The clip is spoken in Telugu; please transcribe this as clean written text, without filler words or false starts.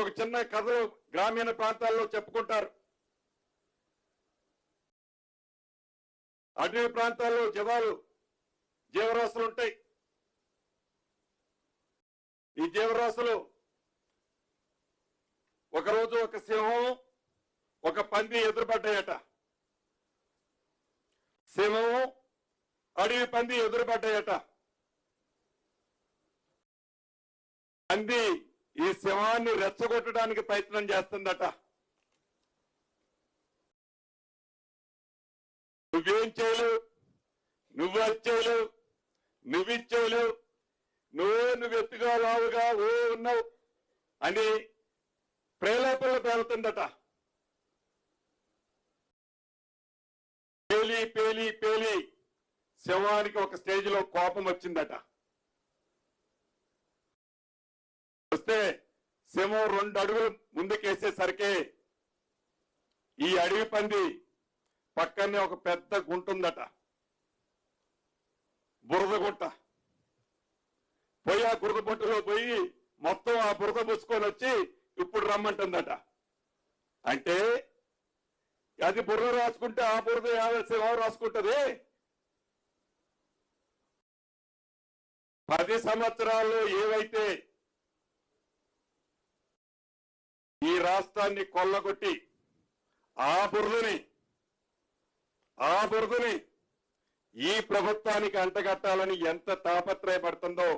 ఒక చిన్న కథలు గ్రామీణ ప్రాంతాల్లో చెప్పుకుంటారు. అటవీ ప్రాంతాల్లో జీవరాశులు ఉంటాయి. ఈ జీవరాశులు ఒకరోజు ఒక సింహం ఒక పంది ఎదురుపడ్డాయట. సింహం అడవి పంది ఎదురుపడ్డాయట. పంది ఈ సింహాన్ని రెచ్చగొట్టడానికి ప్రయత్నం చేస్తుందట. నువ్వేం చేయలేవు, నువ్వు అది చేయలేవు, నువ్విచ్చేయలేవు, నువ్వు ఎత్తుగా లావుగా ఉన్నావు అని ప్రేరేపణలు పేలుతుందట. పేలి పేలి పేలి సింహానికి ఒక స్టేజ్ లో కోపం వచ్చిందట. వస్తే సింహం 2 అడుగులు ముందుకేసేసరికి ఈ అడవి పంది పక్కనే ఒక పెద్ద గుంట ఉందట, బురద గుంట. పోయి ఆ బురద గుంటలో పోయి మొత్తం ఆ బురద పుచ్చుకొని వచ్చి ఇప్పుడు రమ్మంటుందట. అంటే అది బురద రాసుకుంటే ఆ బురద సింహం రాసుకుంటది. 10 సంవత్సరాల్లో ఏవైతే ఈ రాష్ట్రాన్ని కొల్లగొట్టి ఆ బురదని ఈ ప్రభుత్వానికి అంటగట్టాలని ఎంత తాపత్రయపడుతుందో